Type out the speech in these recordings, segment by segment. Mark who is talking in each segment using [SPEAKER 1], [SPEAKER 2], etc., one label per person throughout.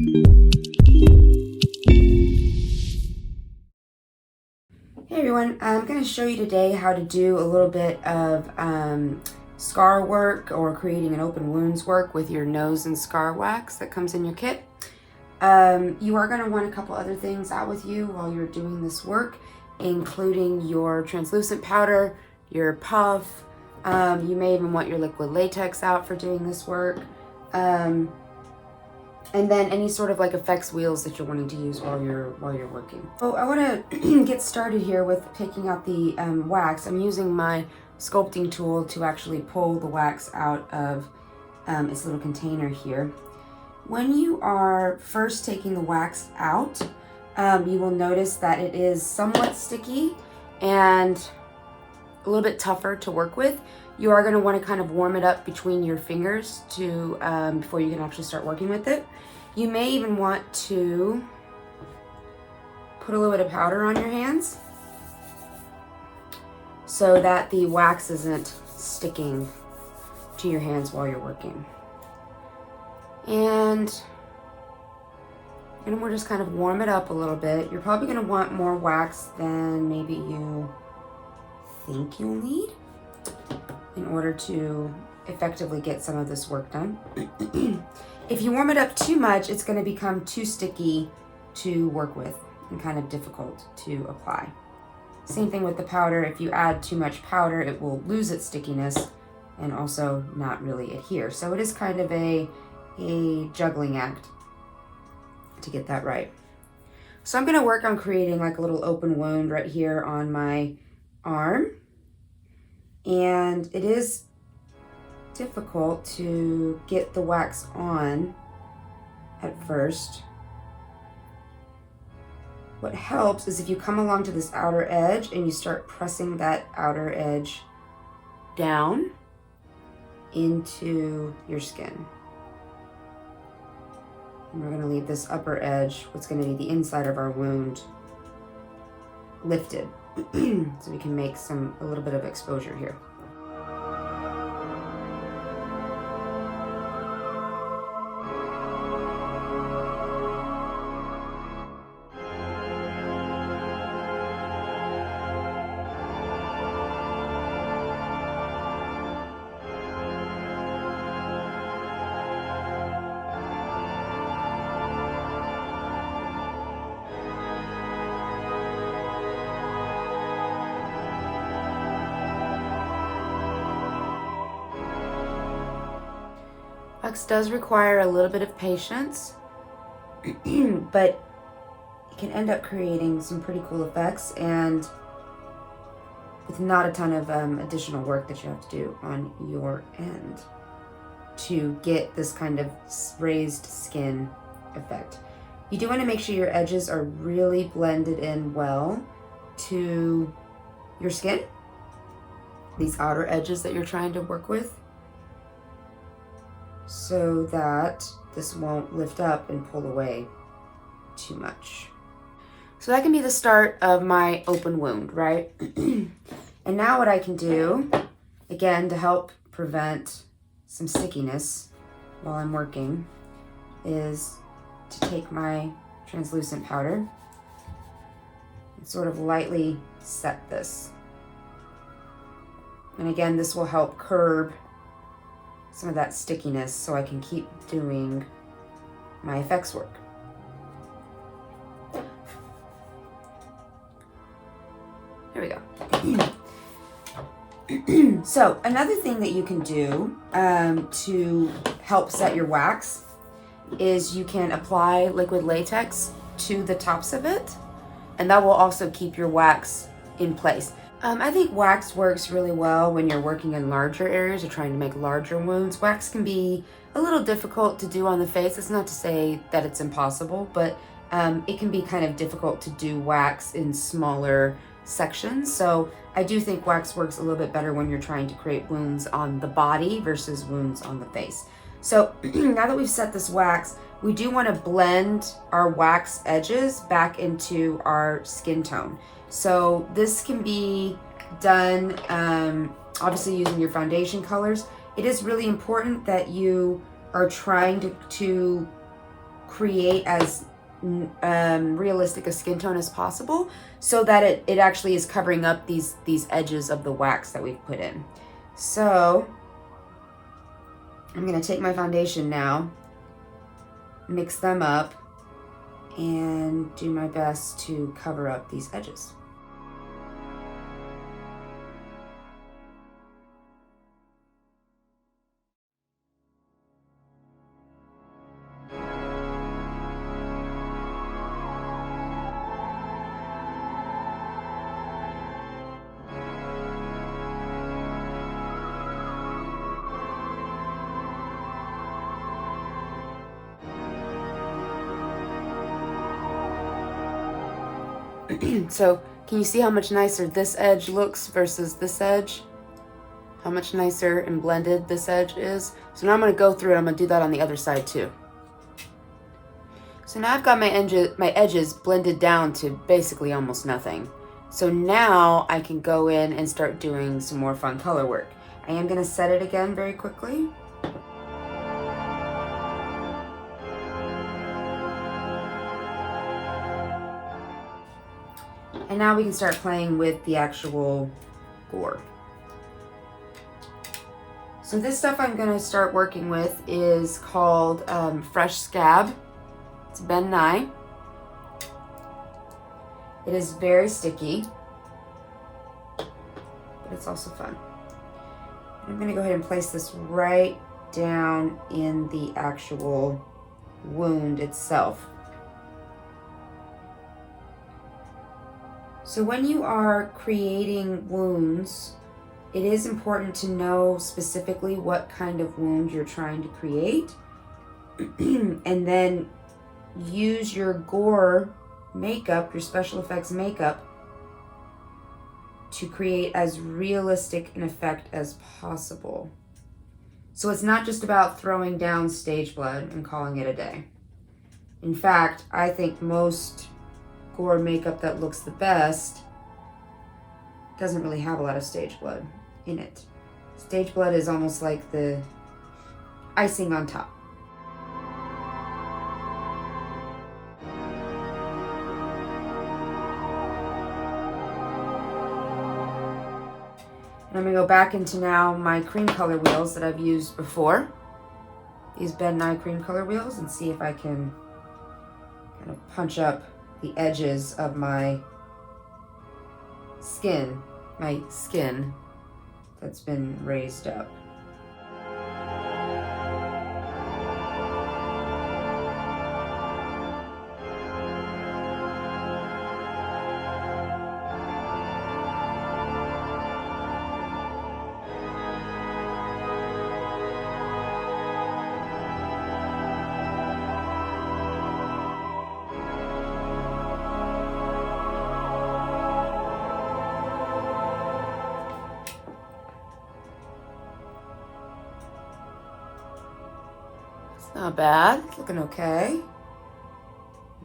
[SPEAKER 1] Hey everyone, I'm going to show you today how to do a little bit of scar work or creating an open wounds work with your nose and scar wax that comes in your kit. You are going to want a couple other things out with you while you're doing this work, including your translucent powder, your puff. You may even want your liquid latex out for doing this work. And then any sort of like effects wheels that you're wanting to use while you're working. So I want to get started here with picking out the wax. I'm using my sculpting tool to actually pull the wax out of its little container here. When you are first taking the wax out, you will notice that it is somewhat sticky and a little bit tougher to work with. You are going to want to kind of warm it up between your fingers to before you can actually start working with it. You may even want to put a little bit of powder on your hands so that the wax isn't sticking to your hands while you're working. And we'll just kind of warm it up a little bit. You're probably going to want more wax than maybe you think you'll need in order to effectively get some of this work done. If you warm it up too much, it's going to become too sticky to work with and kind of difficult to apply. Same thing with the powder. If you add too much powder, it will lose its stickiness and also not really adhere. So it is kind of a juggling act to get that right. So I'm going to work on creating like a little open wound right here on my arm. And it is difficult to get the wax on at first. What helps is if you come along to this outer edge and you start pressing that outer edge down into your skin. And we're going to leave this upper edge, what's going to be the inside of our wound, lifted so we can make a little bit of exposure here. Wax does require a little bit of patience, but it can end up creating some pretty cool effects and with not a ton of additional work that you have to do on your end to get this kind of raised skin effect. You do want to make sure your edges are really blended in well to your skin, these outer edges that you're trying to work with, so that this won't lift up and pull away too much. So that can be the start of my open wound, right? And now what I can do, again, to help prevent some stickiness while I'm working, is to take my translucent powder and sort of lightly set this. And again, this will help curb some of that stickiness so I can keep doing my effects work. There we go. So another thing that you can do to help set your wax is you can apply liquid latex to the tops of it, and that will also keep your wax in place. I think wax works really well when you're working in larger areas or trying to make larger wounds. Wax can be a little difficult to do on the face. It's not to say that it's impossible, but it can be kind of difficult to do wax in smaller sections. So I do think wax works a little bit better when you're trying to create wounds on the body versus wounds on the face. So now that we've set this wax, we do want to blend our wax edges back into our skin tone. So this can be done obviously using your foundation colors. It is really important that you are trying to create as realistic a skin tone as possible, so that it actually is covering up these edges of the wax that we've put in. So I'm gonna take my foundation now, mix them up, and do my best to cover up these edges. So can you see how much nicer this edge looks versus this edge? How much nicer and blended this edge is? So now I'm going to go through it. I'm going to do that on the other side too. So now I've got my edges blended down to basically almost nothing. So now I can go in and start doing some more fun color work. I am going to set it again very quickly. And now we can start playing with the actual gore. So this stuff I'm gonna start working with is called Fresh Scab. It's Ben Nye. It is very sticky, but it's also fun. I'm gonna go ahead and place this right down in the actual wound itself. So when you are creating wounds, it is important to know specifically what kind of wound you're trying to create, and then use your gore makeup, your special effects makeup, to create as realistic an effect as possible. So it's not just about throwing down stage blood and calling it a day. In fact, I think most gore makeup that looks the best doesn't really have a lot of stage blood in it. Stage blood is almost like the icing on top. And I'm gonna go back into now my cream color wheels that I've used before. These Ben Nye cream color wheels, and see if I can kind of punch up the edges of my skin that's been raised up. Not bad, it's looking okay.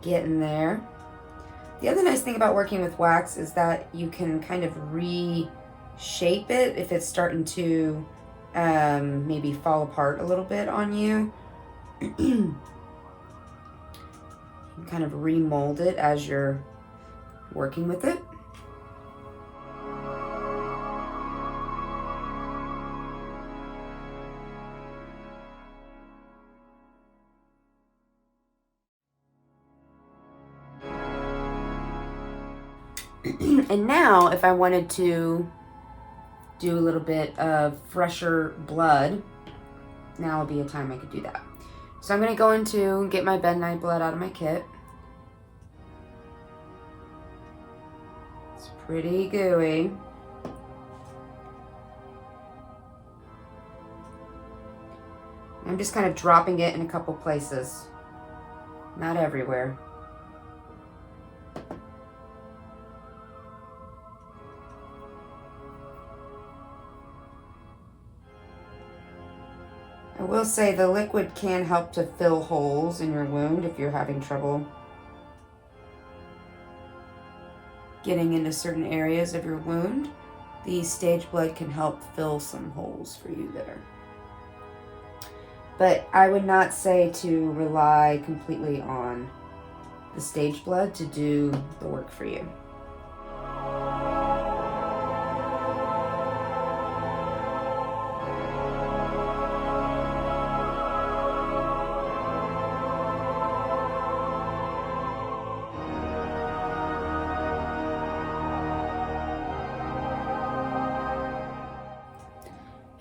[SPEAKER 1] Getting there. The other nice thing about working with wax is that you can kind of reshape it if it's starting to maybe fall apart a little bit on you. You can kind of remold it as you're working with it. And now, if I wanted to do a little bit of fresher blood, now would be a time I could do that. So I'm going to go into and get my Ben Nye blood out of my kit. It's pretty gooey. I'm just kind of dropping it in a couple places, not everywhere. I will say the liquid can help to fill holes in your wound if you're having trouble getting into certain areas of your wound. The stage blood can help fill some holes for you there. But I would not say to rely completely on the stage blood to do the work for you.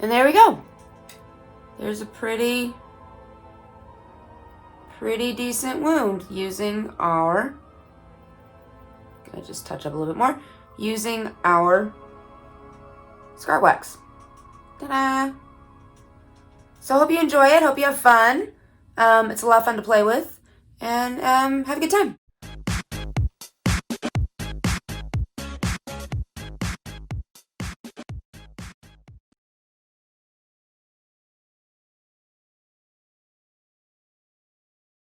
[SPEAKER 1] And there we go. There's a pretty decent wound using our, gonna just touch up a little bit more, using our scar wax. Ta-da! So I hope you enjoy it, hope you have fun. It's a lot of fun to play with, and have a good time.